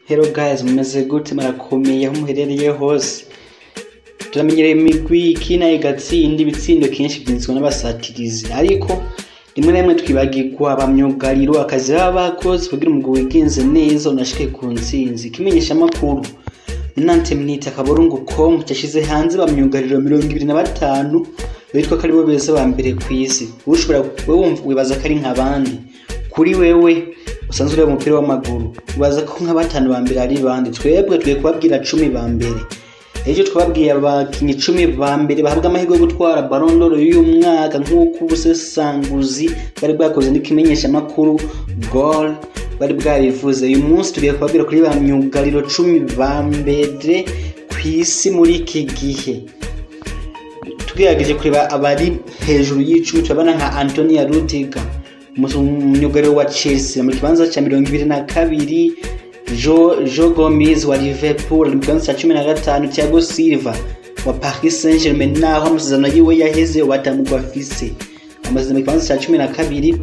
Hello guys, mumeze gute marakomeye aho muherereye hose. Turamenyereye imigwi ikina igatsinda ibitsindo kenshi byinzwe n'abasatirizi, ariko rimwe na rimwe twibagirwa abamyugariro akazi baba bakoze kugira umugwi wigenze neza unashike ku ntsinzi. Kimenyesha makuru Nante Minute akaburungu.com cyashize hanze bamyugariro 25 bitwa kari bo beza ba mbere kw'isi. Ushobora wewe wibaza kari nk'abandi. Kuri wewe usanzwe uri umupira w'amaguru ubaza ko nk'abatanu ba mbere ari bande? Twebwe twiye kubabwira 10 ba mbere. Ejo twababwiye abakinyi 10 ba mbere bahabwa amahirwe yo gutwara Ballon d'Or y'uyu mwaka nk'uko ubusesanguzi bari bwakoze n'ikimenyesha makuru goal bari bwabivuze. Uyu munsi tugiye kubabwira kuri ba myugariro 10 ba mbere kw'isi muri iki gihe. Tugerageje kureba abari hejuru y'icumi turabana nka Antonio Rudiger, myugariro wa Chelsea mu kibanza cya 22, Joe Gomez wa Liverpool mu kibanza cya 15, Thiago Silva wa Paris Saint-Germain naho amasezerano yiwe yaheze watamugwa fise amaze mu kibanza cya 12.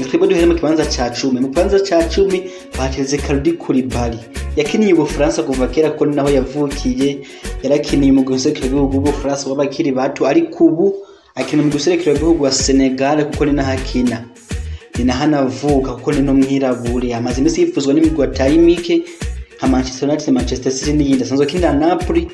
Twebwe duhere mu kibanza cya 10. Mu kibanza cya 10 batereze Kalidou Koulibaly yakiniye Ubufaransa kuva kera ko naho yavukiye, yarakiniye mu gusekera igihugu Ubufaransa w'abakiri bato, ariko ubu akina mu gusekera igihugu wa Senegal kuko ni nahakina hanavuka kuko ni no mwirabure. Amaze imisi yifuzwa n'imigwi atari mike nka Manchester United, Manchester City n'iyindi asanzwe kinda Napoli.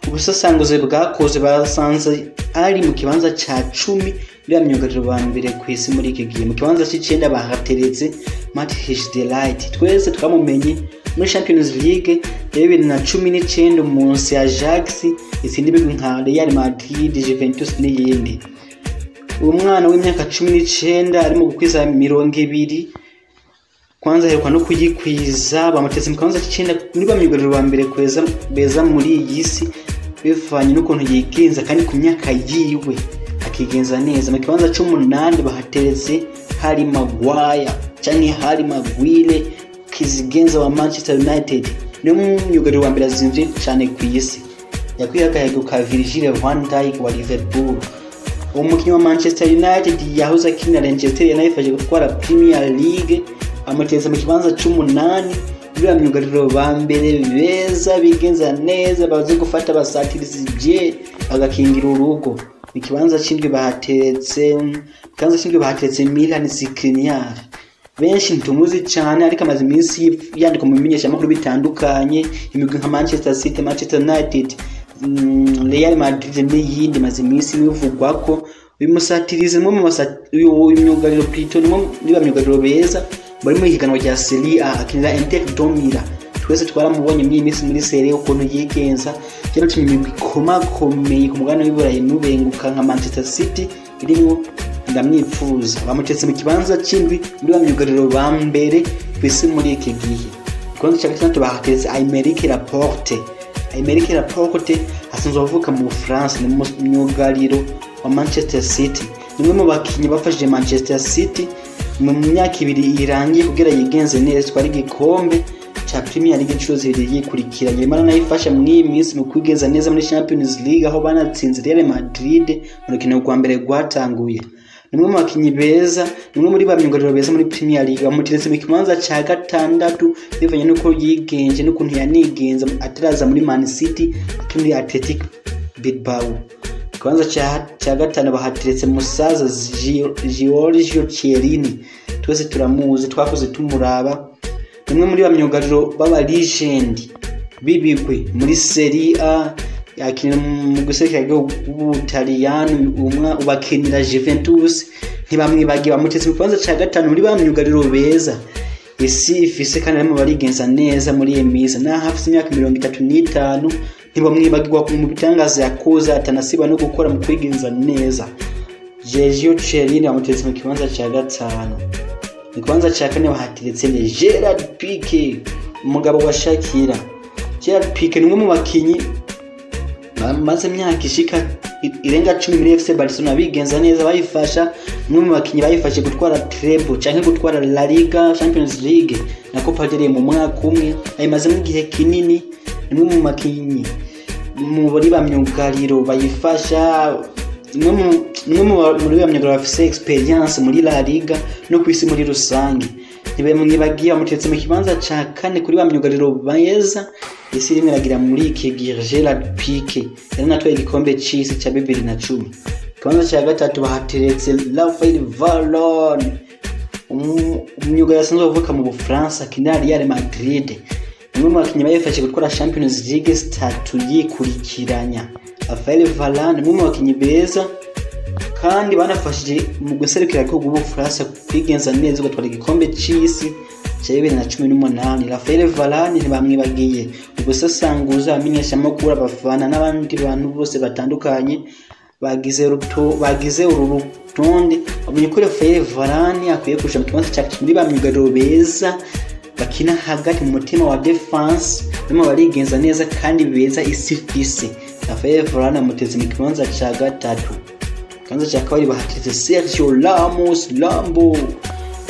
Ubusasanguze bwakoze basanze ari mu kibanza cya 10 muri myugariro ba mbere kw'isi muri iki gihe. Mu kibanza c'9 bahateretse Matthias de Ligt, twese twamumenye muri Champions League 2019 umunsi ya Ajax izindi bigwi nka Real Madrid, Juventus n'iyindi. Umwana w'imyaka 19 ari mu gukwiza 200 kwanza heruka no kuyikwiza bamuteze mu kibanza c'9 muri bamyugariro ba mbere kweza beza muri iyi si bivanye n'ukuntu yigenza kandi ku myaka yiwe akigenza neza. Mu kibanza c'8 bahateretse Harry Maguire cyane Harry Maguire kizigenza wa Manchester United, ni umwugariro wa mbere azinvye cyane ku isi. Yakwihagaye ka Virgil van Dijk wa Liverpool. Umukinyi wa Manchester United yahoze akina Manchester yanayifashe gutwara Premier League, amuteza mu kibanza c'8 muri myugariro ba mbere beza bigenza neza baze gufata abasatirizi bye bagakingira urugo. Mu kibanza c'indwi bahateretse Milan Skriniar, benshi ntumuzi cyane ariko amaze iminsi yandika mu bimenyesha makuru bitandukanye imigwi nka Manchester City, Manchester United, Real Madrid n'iyindi maze iminsi bivugwa ko bimusatirize mu myugariro Plito ni bamyugariro beza bari mu higanwa rya Serie A akinira Inter Domira. Twese twaramubonye muri iminsi muri Serie A ukuntu yigenza, cyane cyane imigwi komakomeye ku mugabane w'Iburayi n'ubenguka nka Manchester City irimo ndamwifuza. Bamutetse mu kibanza c'indwi muri bamyugariro ba mbere kw'isi muri iki gihe. Kandi cya gatatu bahateze Aymeric Laporte. Aymeric Laporte asanzwe avuka mu France, ni myugariro wa Manchester City. Nimwe mu bakinyi bafashije Manchester City mu myaka 2 irangiye kugira yigenze neza twari igikombe cha Premier League inshuro 2 yikurikiranye. Imana nayifasha mu iyi minsi mu kwigenza neza muri Champions League aho banatsinze Real Madrid mu rukino rwa mbere rwatanguye. Nimwe mu bakinyi beza, nimwe muri bamyugariro beza muri Premier League. Bamutiretse mu kibanza ca 6 bivanye nuko yigenje n'ukuntu yanigenza ataraza muri Man City muri Athletic Bilbao. Kibanza cha 5 bahateretse musaza Giorgio Chiellini, twese turamuzi twakoze tumuraba. Nimwe muri bamyugariro baba legend bibigwe muri Serie A, yakina mu gusekera Ubutaliyani, ubakinira Juventus ntibamwibagiye. Bamutetse mu kibanza ca 5 muri bamyugariro beza isi ifise kandi arimo barigenza neza muri emiza na hafi imyaka 35 ntibamwibagirwa mu bitangaza yakoze atanasiba no gukora mu kwigenza neza. Sergio Ramos bamutetse mu kibanza ca 5. Mu kibanza ca 4 bahateretse Gerard Pique, umugabo wa Shakira. Gerard Pique ni umwe mu bakinyi maze imyaka ishika irenga 10 muri FC Barcelona bigenza neza, bayifasha umwe mu bakinyi bayifashe gutwara treble canke gutwara La Liga, Champions League na Copa del Rey mu mwaka umwe. Ayimaze mu gihe kinini, nimwe mu makinyi mu bari bamyugariro bayifasha, nimwe muri bamyugariro bafise experience muri La Liga no kw'isi muri rusange. ntibagiye bamutetse mu kibanza ca kane kuri ba myugariro beza isi rimwe iragira muri iki gihe Gerard Pique yari natwaye igikombe c'isi ca 2010. Kibanza ca gatatu bahateretse Raphael Varane umwugariro asanzwe avuka mu Bufaransa akina Real Madrid. Umwe mu bakinyi bayifashe gutwara Champions League 3 yikurikiranya. Raphael Varane umwe mu bakinyi beza kandi banafashije mu guserukira ko Bufaransa kwigenza neza gatwara igikombe c'isi ca 2018. Raphael Varane ntibamwibagiye ubusasanguza amenyesha amakuru abafana n'abandi bantu bose batandukanye bagize uru rutonde. Amenye ko Raphael Varane akwiye kuja mu kibanza cya muri ba myugariro beza bakina hagati mu mutima wa defense nimo barigenza neza kandi beza isifise. Raphael Varane amuteze mu kibanza cya gatatu. Kibanza cya kabiri bahateze Sergio Ramos Lambo.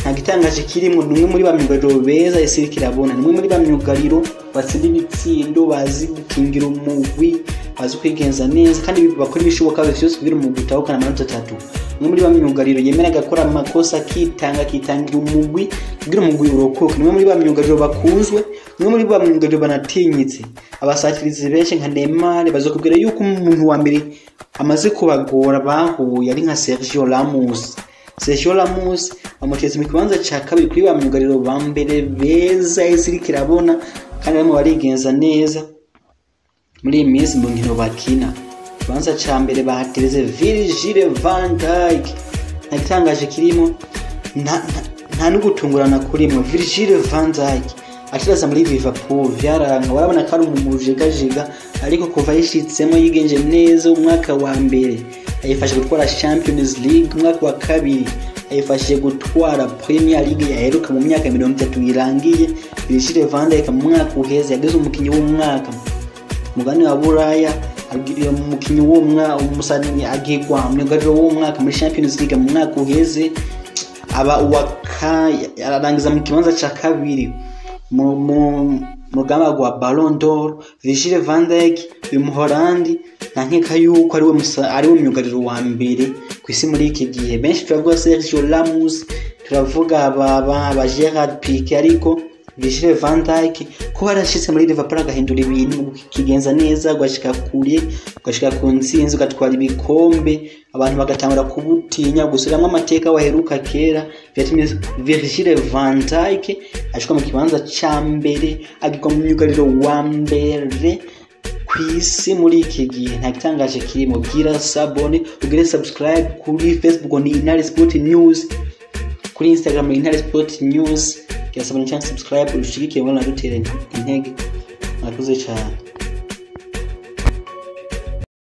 Nta gitangaje kirimo numwe muri ba myugariro beza isi kirabona, numwe muri ba myugariro batsinda ibitsindo, bazi gukingira umugwi, bazi kwigenza neza kandi bakora ibishoboka byose kugira umugwi utahukana amanota 3. Numwe muri ba myugariro yemera gakora amakosa kitangira umugwi kugira umugwi urokoke. Numwe muri ba myugariro bakunzwe, numwe muri ba myugariro banatinyitse. Abasatirizi benshi nka Neymar bazokubwira yuko umuntu wa mbere amaze kubagora bahuye ari nka Sergio Ramos. Sergio Ramos amuteze mu kibanza ca kabiri kuri ba myugariro ba mbere beza isi kirabona kandi bamwe barigenza neza muri iyi minsi mu nkino bakina. Kibanza ca mbere bahatereze Virgil van Dijk. Nta gitangaje kirimo, nta n'ugutungurana kurimo. Virgil van Dijk atiraza muri Liverpool vyaranga warabona ko ari umujegajega ariko kuva yishitsemo yigenje neza umwaka wa mbere ayifashe gutwara Champions League, umwaka wa kabiri ayifashe gutwara Premier League yaheruka mu myaka 30 irangiye. Virgil van Dijk mu mwaka uheze yageze umukinyi w'umwaka mugani wa Buraya, agiriye umukinyi w'umwaka umusani agirwa myugariro w'umwaka muri Champions League mu mwaka uheze aba yarangiza mu kibanza ca kabiri mu rugamba rwa Ballon d'Or. Virgil van Dijk uyu muholandi ntankeka yuko ari we myugariro wa mbere kw'isi muri iki gihe. Benshi turavuga Sergio Ramos, turavuga ba Gerard Pique, ariko Virgil van Dijk ko barashitse muri Liverpool agahindura ibintu kigenza neza gwashika kure, gwashika ku ntsinzi, gatwara ibikombe, abantu bagatangura kubutinya gusubiramwe amateka waheruka kera. Vyatumye Virgil van Dijk ashika mu kibanza ca mbere agirwa mu myugariro wa mbere kw'isi muri iki gihe. Nta gitangaje kirimo. Gira sabone, ugire subscribe kuri Facebook ni Intare Sport News, kuri Instagram ni Intare Sport News. Gira sabone cyangwa subscribe ushigikire wala dutere intege. Murakoze cyane.